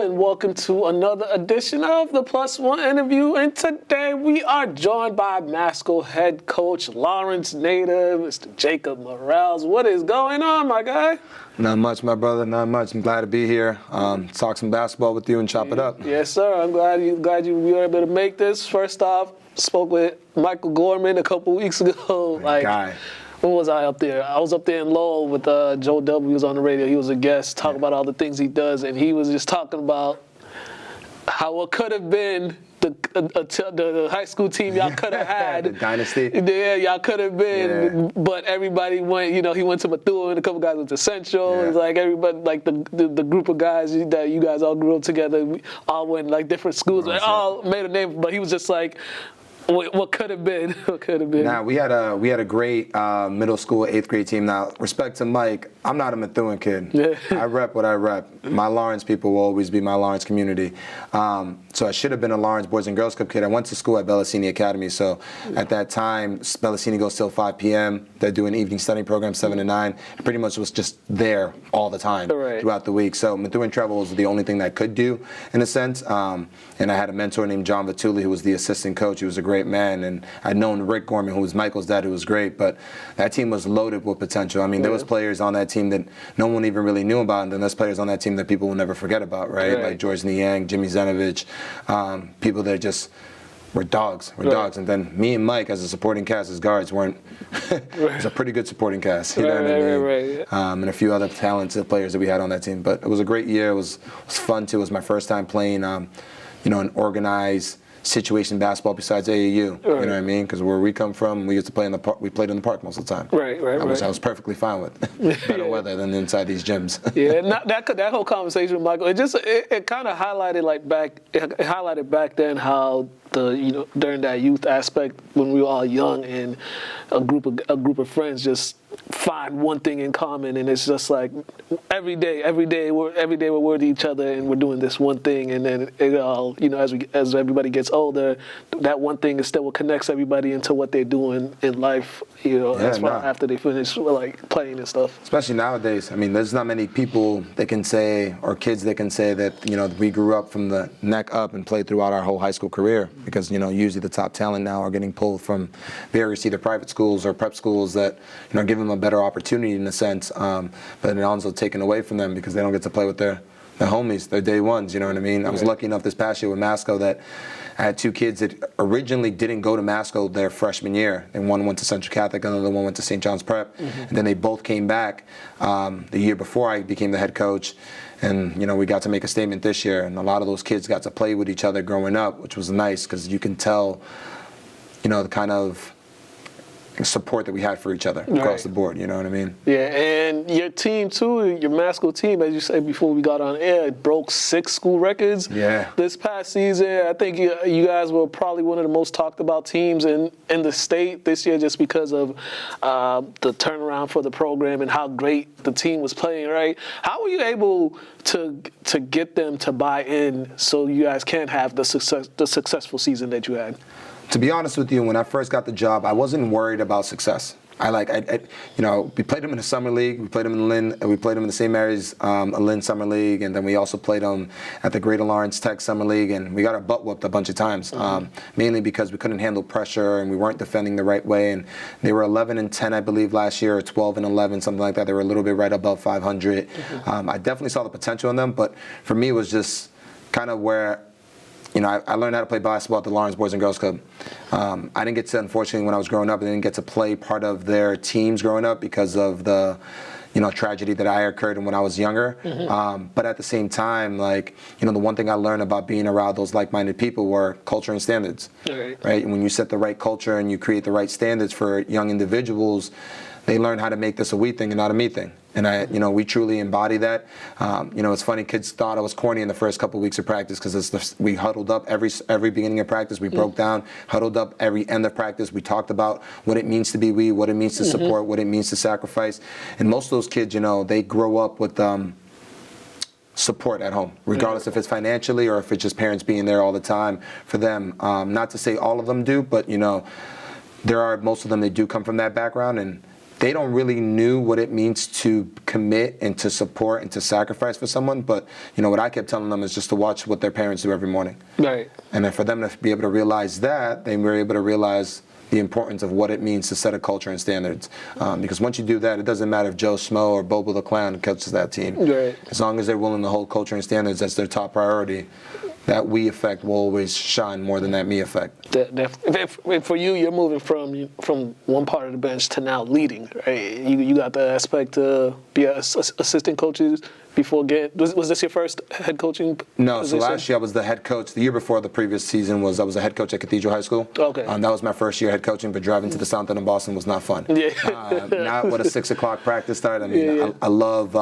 and welcome to another edition of the Plus One Interview. And today we are joined by Masco head coach Lawrence native, Mr. Jaycob Morales. What is going on, my guy? Not much, my brother. Not much. I'm glad to be here. Talk some basketball with you and chop it up. Yes, sir. I'm glad you were able to make this. First off, spoke with Michael Gorman a couple weeks ago. Guy. When was I up there? I was up there in Lowell with Joe W. He was on the radio. He was a guest, talking about all the things he does, and he was just talking about how it could have been the high school team y'all could have had. The dynasty. Yeah, y'all could have been, but everybody went. You know, he went to Methuen, and a couple guys went to Central. It's like everybody, like the group of guys that you guys all grew up together. We all went like different schools. They all made a name, but he was just like, what could have been? What could have been? Nah, we had a great middle school 8th grade team. Now, respect to Mike, I'm not a Methuen kid. Yeah. I rep what I rep. My Lawrence people will always be my Lawrence community. So I should have been a Lawrence Boys and Girls Club kid. I went to school at Bellasini Academy. So at that time, Bellasini goes till 5 p.m. They're doing evening study program 7 to 9. I pretty much was just there all the time throughout the week. So Methuen travel was the only thing that I could do in a sense. And I had a mentor named John Vituli who was the assistant coach. He was a great man, and I'd known Rick Gorman, who was Michael's dad, who was great, but that team was loaded with potential. I mean, there was players on that team that no one even really knew about, and then there's players on that team that people will never forget about, right? Like George Niang, Jimmy Zenovich, people that just were dogs, and then me and Mike as a supporting cast as guards weren't, it was a pretty good supporting cast, you know what I mean? And a few other talented players that we had on that team, but it was a great year. It was fun too. It was my first time playing, an organized situation basketball besides AAU, you know what I mean? Because where we come from, we used to play in the park. We played in the park most of the time. Which I was perfectly fine with. Better weather than inside these gyms. That whole conversation with Michael, it kind of highlighted back then how during that youth aspect when we were all young and a group of friends just find one thing in common, and it's just like every day we're with each other and we're doing this one thing, and then it all as everybody gets older, that one thing is still what connects everybody into what they're doing in life, after they finish like playing and stuff. Especially nowadays, I mean, there's not many people that can say, or kids that can say that we grew up from the neck up and played throughout our whole high school career, because usually the top talent now are getting pulled from various either private schools or prep schools that give them a better opportunity in a sense, but it also taken away from them because they don't get to play with their homies, their day ones, you know what I mean? I was lucky enough this past year with Masco that I had two kids that originally didn't go to Masco their freshman year, and one went to Central Catholic, and the other one went to St. John's Prep, and then they both came back the year before I became the head coach, and we got to make a statement this year, and a lot of those kids got to play with each other growing up, which was nice because you can tell, the kind of support that we had for each other across the board, you know what I mean? Yeah, and your team too, your Masco team, as you said before we got on air, it broke 6 school records this past season. I think you guys were probably one of the most talked about teams in the state this year just because of the turnaround for the program and how great the team was playing, right? How were you able to get them to buy in so you guys can have the successful season that you had? To be honest with you, when I first got the job, I wasn't worried about success. We played them in the summer league. We played them in Lynn. We played them in the St. Mary's Lynn Summer League, and then we also played them at the Greater Lawrence Tech Summer League, and we got our butt whooped a bunch of times, mainly because we couldn't handle pressure and we weren't defending the right way. And they were 11-10, I believe, last year, or 12-11, something like that. They were a little bit right above 500. I definitely saw the potential in them, but for me, it was just kind of where. I learned how to play basketball at the Lawrence Boys and Girls Club. I didn't get to, unfortunately, when I was growing up, I didn't get to play part of their teams growing up because of the, tragedy that I occurred when I was younger. But at the same time, the one thing I learned about being around those like-minded people were culture and standards, right? And when you set the right culture and you create the right standards for young individuals, they learn how to make this a we thing and not a me thing. And we truly embody that. It's funny, kids thought I was corny in the first couple of weeks of practice because we huddled up every beginning of practice. We broke down, huddled up every end of practice. We talked about what it means to be we, what it means to support, what it means to sacrifice. And most of those kids, they grow up with support at home, regardless if it's financially or if it's just parents being there all the time for them. Not to say all of them do, but there are most of them that do come from that background, and they don't really knew what it means to commit and to support and to sacrifice for someone. But, what I kept telling them is just to watch what their parents do every morning. Right. And then for them to be able to realize that, they were able to realize the importance of what it means to set a culture and standards. Because once you do that, it doesn't matter if Joe Smo or Bobo the Clown coaches that team. Right. As long as they're willing to hold culture and standards as their top priority, that we effect will always shine more than that me effect. If for you, you're moving from one part of the bench to now leading, right? You got the aspect to be assistant coaches before was this your first head coaching No, position? so last year I was the head coach. The year before the previous season I was a head coach at Cathedral High School. Okay. That was my first year head coaching, but driving to the South End in Boston was not fun. Yeah. Not with a 6 o'clock practice start. I mean, Yeah. I love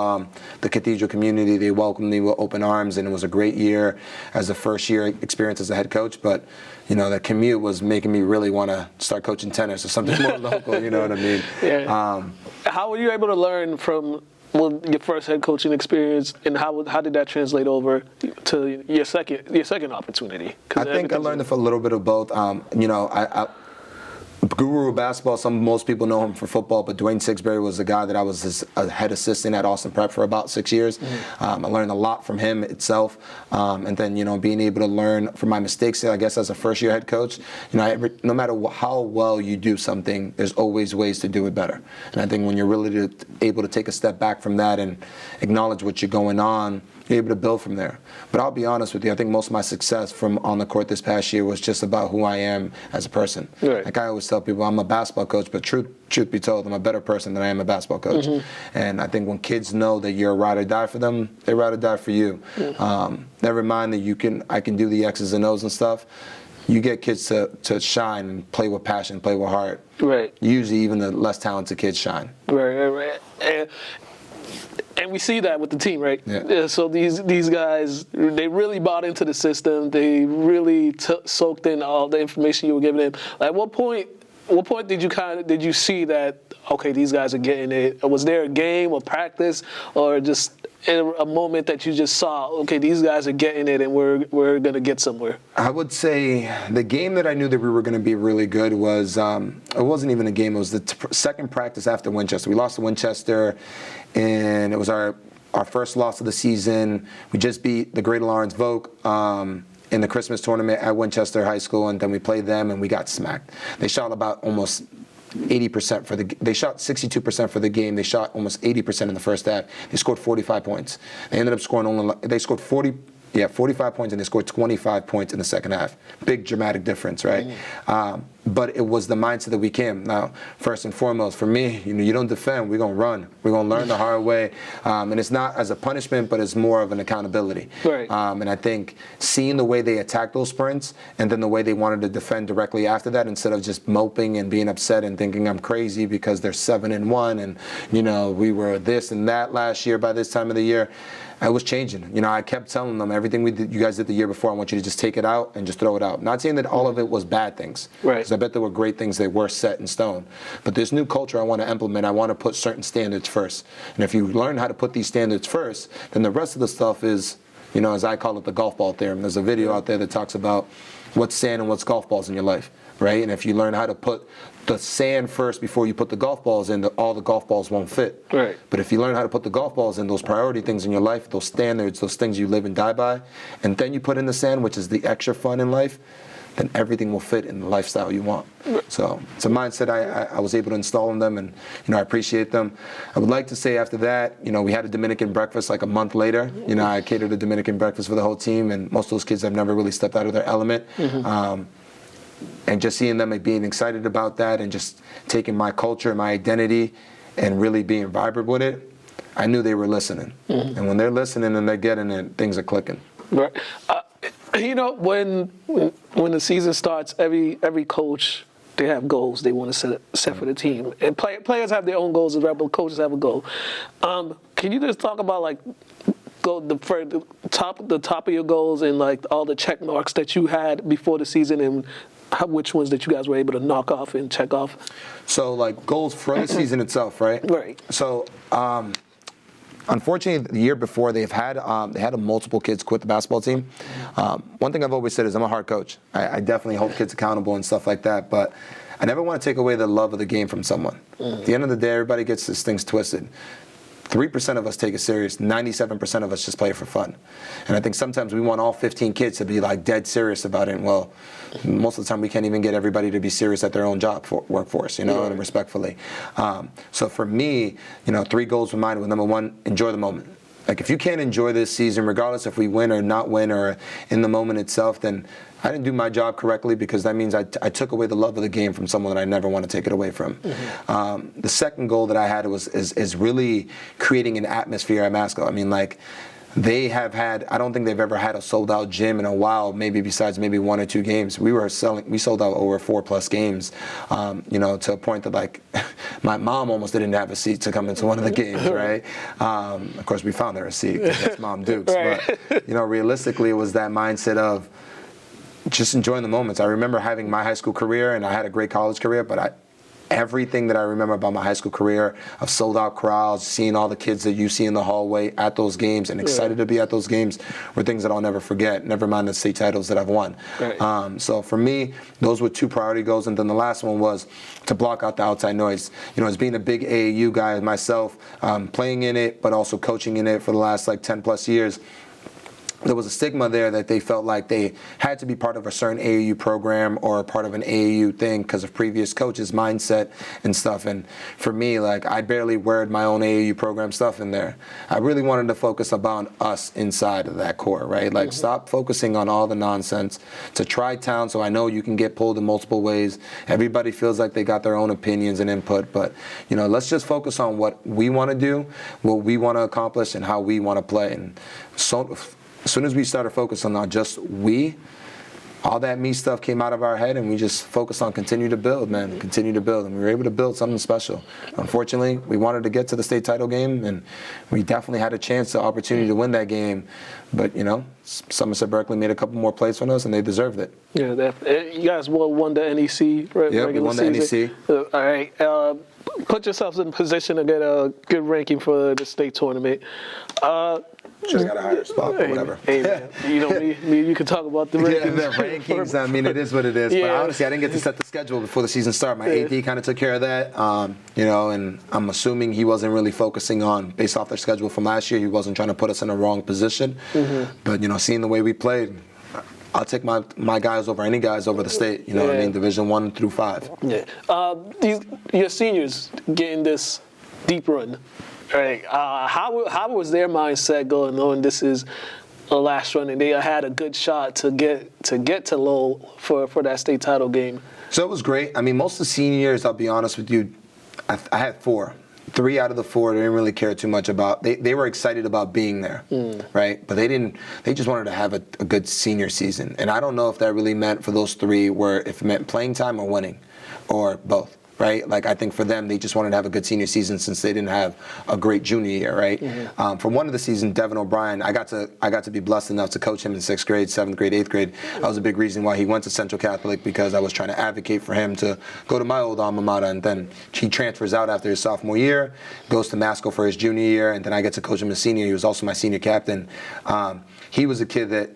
the Cathedral community. They welcomed me with open arms, and it was a great year as a first year experience as a head coach. But the commute was making me really want to start coaching tennis or something more local. You know what I mean? Yeah. How were you able to learn from your first head coaching experience, and how did that translate over to your second opportunity? I think I learned a little bit of both. I guru of basketball. Most people know him for football, but Dwayne Sigsbury was the guy that I was his head assistant at Austin Prep for about 6 years. I learned a lot from him itself, and then being able to learn from my mistakes. I guess as a first-year head coach, no matter how well you do something, there's always ways to do it better. And I think when you're really able to take a step back from that and acknowledge what you're going on, you're able to build from there. But I'll be honest with you, I think most of my success from on the court this past year was just about who I am as a person. Right. Like I always tell people, I'm a basketball coach, but truth be told, I'm a better person than I am a basketball coach. And I think when kids know that you're a ride or die for them, they ride or die for you. Never mind that I can do the X's and O's and stuff. You get kids to shine and play with passion, play with heart. Right. Usually even the less talented kids shine. Right. And we see that with the team, right? Yeah. So these guys, they really bought into the system. They really soaked in all the information you were giving them. At what point did you see that, okay, these guys are getting it? Was there a game or practice or just in a moment that you just saw, okay, these guys are getting it and we're going to get somewhere? I would say the game that I knew that we were going to be really good was, it wasn't even a game, it was the second practice after Winchester. We lost to Winchester, and it was our first loss of the season. We just beat the Greater Lawrence Vogue in the Christmas tournament at Winchester High School, and then we played them and we got smacked. They shot about almost 80% they shot 62% for the game. They shot almost 80% in the first half. They scored 45 points. They ended up scoring they scored 45 points, and they scored 25 points in the second half. Big dramatic difference, right? But it was the mindset that we came. Now, first and foremost, for me, you don't defend, we're going to run. We're going to learn the hard way. And it's not as a punishment, but it's more of an accountability. Right. And I think seeing the way they attacked those sprints and then the way they wanted to defend directly after that, instead of just moping and being upset and thinking I'm crazy because they're 7-1 and, we were this and that last year by this time of the year, I was changing. I kept telling them everything you guys did the year before, I want you to just take it out and just throw it out. Not saying that all of it was bad things. Right. Because I bet there were great things that were set in stone. But this new culture I want to implement, I want to put certain standards first. And if you learn how to put these standards first, then the rest of the stuff is, as I call it, the golf ball theorem. There's a video out there that talks about what's sand and what's golf balls in your life, right? And if you learn how to put the sand first before you put the golf balls in, all the golf balls won't fit. Right. But if you learn how to put the golf balls in, those priority things in your life, those standards, those things you live and die by, and then you put in the sand, which is the extra fun in life, then everything will fit in the lifestyle you want. So it's a mindset I was able to install in them, and I appreciate them. I would like to say after that, we had a Dominican breakfast like a month later. I catered a Dominican breakfast for the whole team, and most of those kids have never really stepped out of their element. And just seeing them being excited about that and just taking my culture, my identity, and really being vibrant with it, I knew they were listening. And when they're listening and they're getting it, things are clicking. Right. When the season starts, every coach, they have goals they want to set for the team, and players have their own goals as well, but coaches have a goal. Can you just talk about the top of your goals and all the check marks that you had before the season, and which ones that you guys were able to knock off and check off? So goals for the season itself, right? Right. So unfortunately, the year before they had multiple kids quit the basketball team. One thing I've always said is I'm a hard coach. I definitely hold kids accountable and stuff like that, but I never want to take away the love of the game from someone. At the end of the day, everybody gets these things twisted. 3% of us take it serious. 97% of us just play it for fun. And I think sometimes we want all 15 kids to be like dead serious about it. And well, most of the time we can't even get everybody to be serious at their own job workforce, and respectfully. So for me, 3 goals of mine was, number one, enjoy the moment. Like, if you can't enjoy this season, regardless if we win or not win or in the moment itself, then I didn't do my job correctly, because that means I took away the love of the game from someone that I never want to take it away from. The second goal that I had is really creating an atmosphere at Masco. I mean, like, they have had, I don't think they've ever had a sold out gym in a while, maybe besides maybe 1 or 2 games. We sold out over 4+ games, to a point that, like, my mom almost didn't have a seat to come into one of the games, right? Of course, we found her a seat, 'cause that's Mom Dukes. Right. But, realistically, it was that mindset of just enjoying the moments. I remember having my high school career, and I had a great college career, but everything that I remember about my high school career, of sold out crowds, seeing all the kids that you see in the hallway at those games and excited to be at those games, were things that I'll never forget, never mind the state titles that I've won. Right. So for me, those were 2 priority goals. And then the last one was to block out the outside noise. As being a big AAU guy myself, playing in it, but also coaching in it for the last 10+ years, there was a stigma there that they felt like they had to be part of a certain AAU program or part of an AAU thing because of previous coaches' mindset and stuff. And for me, I barely word my own AAU program stuff in there. I really wanted to focus about us inside of that core, right? Stop focusing on all the nonsense. To Tri-Town, so I know you can get pulled in multiple ways. Everybody feels like they got their own opinions and input, but let's just focus on what we want to do, what we want to accomplish, and how we want to play. And so, as soon as we started focusing on just all that me stuff came out of our head, and we just focused on continue to build, man, continue to build. And we were able to build something special. Unfortunately, we wanted to get to the state title game, and we definitely had a chance, the opportunity to win that game. But, Somerset-Berkley made a couple more plays from us, and they deserved it. Yeah, you guys won the NEC, right? Yeah, we won the NEC. All right. Put yourselves in position to get a good ranking for the state tournament. Just got a higher spot, but whatever. Hey, man, you can talk about the rankings. Yeah, the rankings. I mean, it is what it is. Yeah. But honestly, I didn't get to set the schedule before the season started. My AD kind of took care of that. And I'm assuming he wasn't really focusing on, based off their schedule from last year, he wasn't trying to put us in a wrong position. But seeing the way we played, I'll take my guys over any guys over the state. What I mean, Division 1 through 5. Yeah. Your seniors getting this deep run. Right. How was their mindset going, knowing this is a last run and they had a good shot to get to Lowell for that state title game? So it was great. I mean, most of the seniors, I'll be honest with you, I had 4. 3 out of the 4 they didn't really care too much about. They were excited about being there, right? But they just wanted to have a good senior season. And I don't know if that really meant for those 3 if it meant playing time or winning, or both. Right, I think for them, they just wanted to have a good senior season since they didn't have a great junior year, right? For one of the season, Devin O'Brien, I got to be blessed enough to coach him in 6th grade, 7th grade, 8th grade. That was a big reason why he went to Central Catholic, because I was trying to advocate for him to go to my old alma mater, and then he transfers out after his sophomore year, goes to Masco for his junior year, and then I get to coach him his senior. He was also my senior captain. He was a kid that,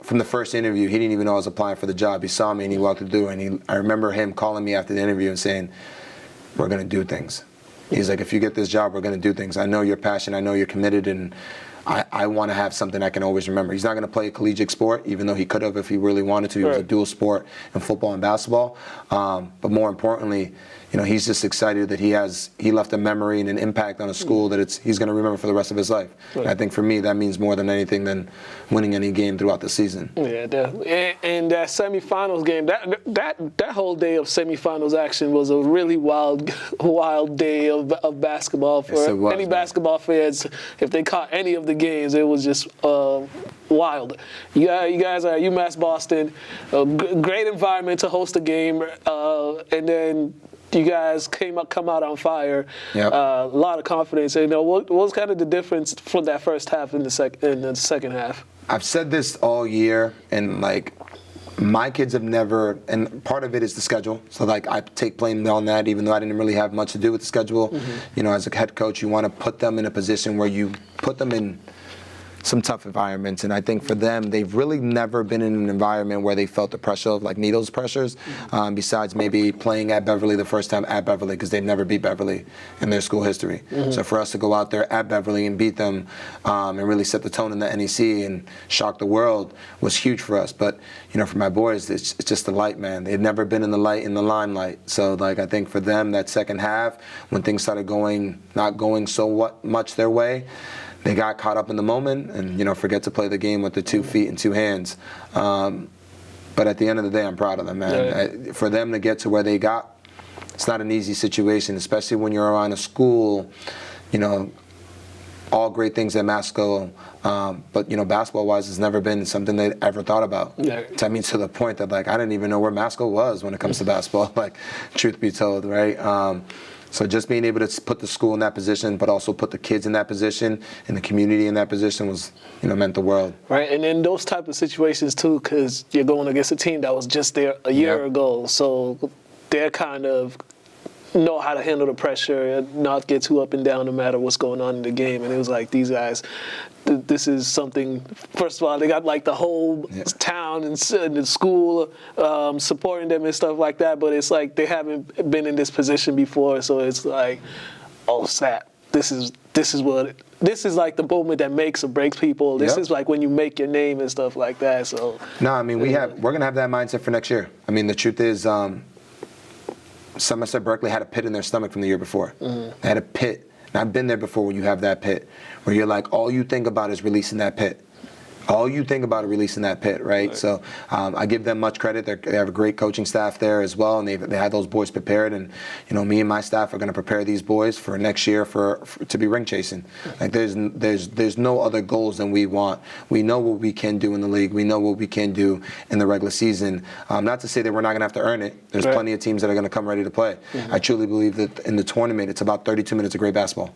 from the first interview, he didn't even know I was applying for the job. He saw me and he walked through the door, and I remember him calling me after the interview and saying, "We're going to do things." He's like, "If you get this job, we're going to do things. I know you're passionate. I know you're committed, and I want to have something I can always remember." He's not going to play a collegiate sport, even though he could have if he really wanted to. He was a dual sport in football and basketball. But more importantly, he's just excited that he left a memory and an impact on a school that he's going to remember for the rest of his life. And I think for me, that means more than anything than winning any game throughout the season. Yeah, definitely. And that semifinals game, that whole day of semifinals action was a really wild day of basketball for any basketball fans. If they caught any of the games, it was just wild. You guys are at UMass Boston, a great environment to host a game, and then you guys come out on fire. Yep. A lot of confidence. What was kind of the difference from that first half in the second half? I've said this all year, and my kids have never, and part of it is the schedule. So I take blame on that, even though I didn't really have much to do with the schedule. As a head coach, you want to put them in a position where you put them in tough environments. And I think for them, they've really never been in an environment where they felt the pressure of like needles pressures, besides maybe playing at Beverly the first time at Beverly, because they've never beat Beverly in their school history. So for us to go out there at Beverly and beat them and really set the tone in the NEC and shock the world was huge for us. But, for my boys, it's just the light, man. They've never been in the limelight. So, like, I think for them, that second half, when things started not going so much their way, they got caught up in the moment and, forget to play the game with the 2 feet and 2 hands. But at the end of the day, I'm proud of them, man. For them to get to where they got, it's not an easy situation, especially when you're around a school, all great things at Masco, but basketball-wise, it's never been something they ever thought about. I mean, to the point that like I didn't even know where Masco was when it comes to basketball. Like, truth be told, right? So just being able to put the school in that position, but also put the kids in that position and the community in that position was, meant the world. Right, and in those type of situations too, because you're going against a team that was just there a year ago, so they're kind of know how to handle the pressure and not get too up and down no matter what's going on in the game. And it was like, these guys, this is something, first of all, they got like the whole town and the school supporting them and stuff like that, but it's like they haven't been in this position before, so it's like, oh snap, this is like the moment that makes or breaks people. This is like when you make your name and stuff like that. So no, I mean, we're gonna have that mindset for next year. I mean, the truth is, Somerset-Berkley had a pit in their stomach from the year before. They had a pit. And I've been there before when you have that pit, where you're like, all you think about is releasing that pit. All you think about is releasing that pit, right? So I give them much credit. They have a great coaching staff there as well, and they had those boys prepared. And me and my staff are going to prepare these boys for next year to be ring chasing. Like there's no other goals than we want. We know what we can do in the league. We know what we can do in the regular season. Not to say that we're not going to have to earn it. There's plenty of teams that are going to come ready to play. I truly believe that in the tournament, it's about 32 minutes of great basketball.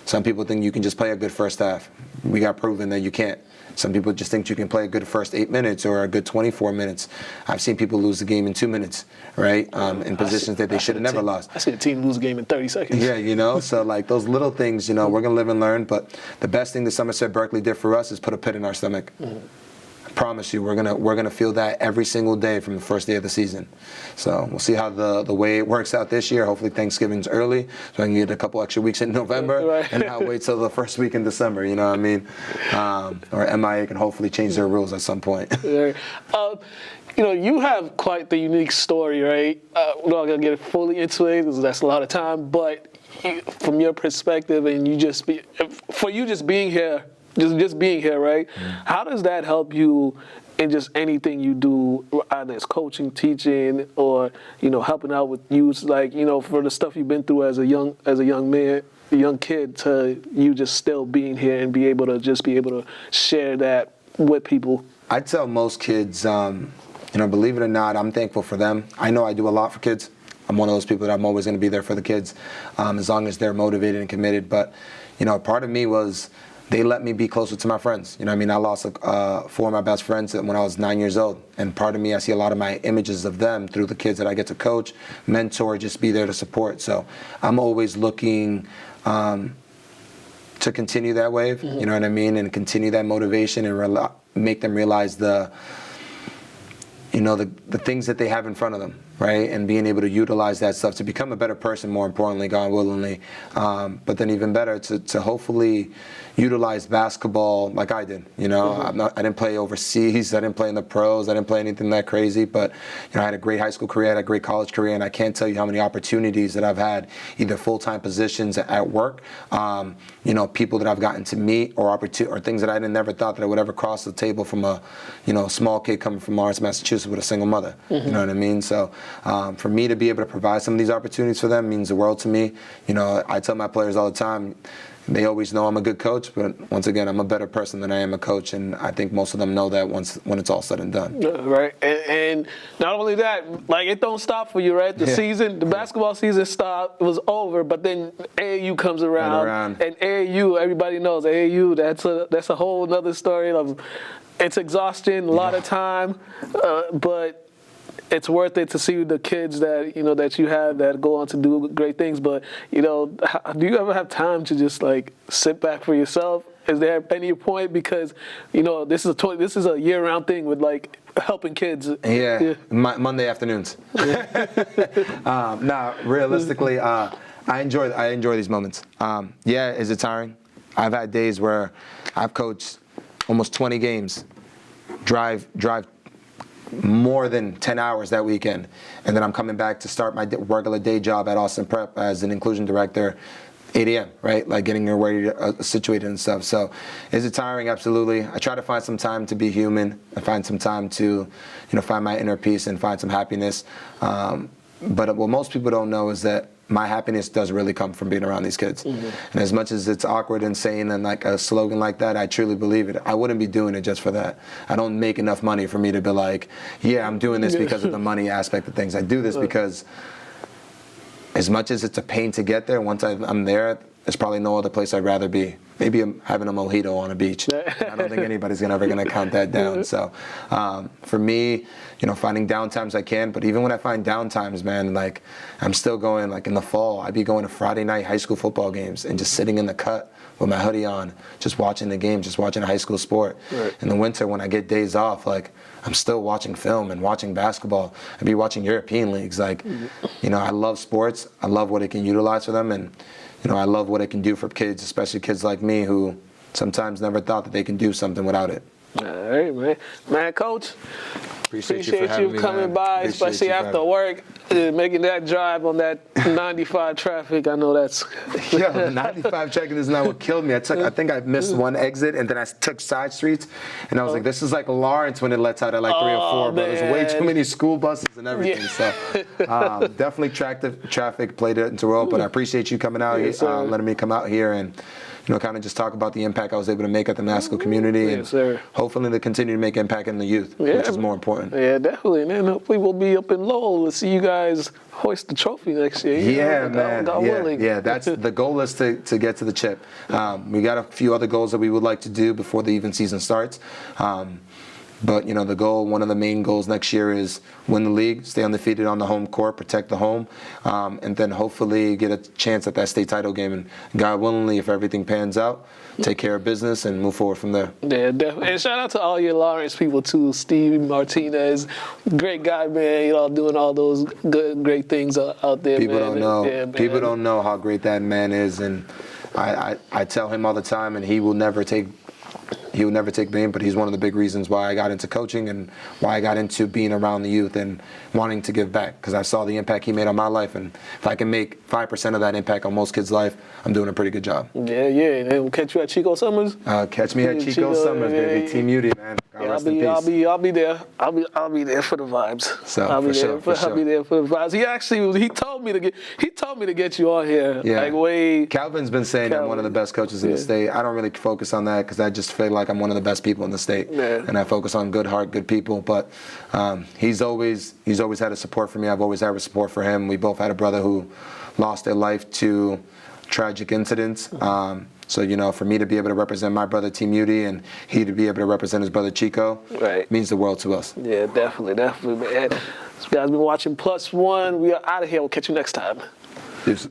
Some people think you can just play a good first half. We got proven that you can't. Some people just think you can play a good first 8 minutes or a good 24 minutes. I've seen people lose the game in 2 minutes, right? In positions that they should have never lost. I seen a team lose a game in 30 seconds. Yeah, so like those little things, we're going to live and learn. But the best thing that Somerset-Berkley did for us is put a pit in our stomach. I promise you, we're gonna feel that every single day from the first day of the season. So we'll see how the way it works out this year. Hopefully Thanksgiving's early, so I can get a couple extra weeks in November, and not wait till the first week in December. You know what I mean? Or MIA can hopefully change their rules at some point. You have quite the unique story, right? We're not gonna get fully into it because that's a lot of time. But from your perspective, and just being here. Just being here, right? How does that help you in just anything you do, either as coaching, teaching, or helping out with youth? Like for the stuff you've been through as a young man, a young kid, to you just still being here and be able to share that with people. I tell most kids, believe it or not, I'm thankful for them. I know I do a lot for kids. I'm one of those people that I'm always going to be there for the kids, as long as they're motivated and committed. But part of me was, they let me be closer to my friends. I lost 4 of my best friends when I was 9 years old. And part of me, I see a lot of my images of them through the kids that I get to coach, mentor, just be there to support. So I'm always looking to continue that wave, you know what I mean? And continue that motivation and make them realize the things that they have in front of them, right? And being able to utilize that stuff to become a better person, more importantly, God willingly. But then even better, to hopefully utilize basketball like I did. I didn't play overseas. I didn't play in the pros. I didn't play anything that crazy. But I had a great high school career. I had a great college career. And I can't tell you how many opportunities that I've had, either full-time positions at work, people that I've gotten to meet, or things that I never thought that I would ever cross the table from a small kid coming from Lawrence, Massachusetts, with a single mother. You know what I mean? So for me to be able to provide some of these opportunities for them means the world to me. I tell my players all the time, they always know I'm a good coach, but once again, I'm a better person than I am a coach, and I think most of them know that when it's all said and done. Right, and not only that, like, it don't stop for you, right? The basketball season was over, but then AAU comes around. And AAU, everybody knows AAU. That's a whole other story. It's exhaustion, a lot of time, but it's worth it to see the kids that that you have that go on to do great things. But do you ever have time to just like sit back for yourself Is there any point, because this is a year-round thing with like helping kids? Yeah. Monday afternoons. Nah, realistically, I enjoy these moments. Yeah, is it tiring? I've had days where I've coached almost 20 games, drive more than 10 hours that weekend, and then I'm coming back to start my regular day job at Austin Prep as an inclusion director, 8 a.m., right? Like getting your way situated and stuff. So is it tiring? Absolutely. I try to find some time to be human and find some time to, find my inner peace and find some happiness. But what most people don't know is that my happiness does really come from being around these kids. Mm-hmm. And as much as it's awkward and saying and like a slogan like that, I truly believe it. I wouldn't be doing it just for that. I don't make enough money for me to be like, yeah, I'm doing this because of the money aspect of things. I do this because as much as it's a pain to get there, once I'm there, there's probably no other place I'd rather be. Maybe I'm having a mojito on a beach. I don't think anybody's ever going to count that down. So for me, finding downtimes I can, but even when I find downtimes, man, like I'm still going, like in the fall, I'd be going to Friday night high school football games and just sitting in the cut with my hoodie on, just watching the game, just watching a high school sport. Right. In the winter, when I get days off, like I'm still watching film and watching basketball. I'd be watching European leagues. Like, I love sports. I love what it can utilize for them. And, I love what it can do for kids, especially kids like me who sometimes never thought that they can do something without it. All right, man. Man, Coach, appreciate you coming by, especially after work, making that drive on that 95 traffic. I know that's... Yeah, 95 traffic is not what killed me. I think I missed one exit, and then I took side streets, and I was like, this is like Lawrence when it lets out at like 3 or 4, but there's way too many school buses and everything. Yeah. So definitely traffic played it into a role, but I appreciate you coming out here, letting me come out here and kind of just talk about the impact I was able to make at the Masco community, and hopefully to continue to make impact in the youth, which is more important. Yeah, definitely, man. Hopefully we'll be up in Lowell to see you guys hoist the trophy next year. Yeah, man. God willing. Yeah, that's the goal is to get to the chip. We got a few other goals that we would like to do before the even season starts. But, the goal, one of the main goals next year is win the league, stay undefeated on the home court, protect the home, and then hopefully get a chance at that state title game. And God willingly, if everything pans out, take care of business and move forward from there. Yeah, definitely. And shout out to all your Lawrence people, too. Steve Martinez, great guy, man, doing all those great things out there, People man. don't know. Yeah, People don't know how great that man is. And I tell him all the time, and he will never take blame, but he's one of the big reasons why I got into coaching and why I got into being around the youth and wanting to give back, because I saw the impact he made on my life, and if I can make 5% of that impact on most kids' life, I'm doing a pretty good job. Yeah, and we'll catch you at Chico Summers. Catch me at Chico Summers, baby. Team Uti, man. I'll be there. I'll be there for the vibes. So I'll be there for the vibes. He told me to get you on here. Yeah. Calvin's been saying I'm one of the best coaches in the state. I don't really focus on that because I just feel like I'm one of the best people in the state, and I focus on good heart, good people. But he's always had a support for me. I've always had a support for him. We both had a brother who lost their life to tragic incidents. So, for me to be able to represent my brother, Team Uti, and he to be able to represent his brother, Chico, means the world to us. Yeah, definitely, man. You guys been watching Plus One. We are out of here. We'll catch you next time. Peace.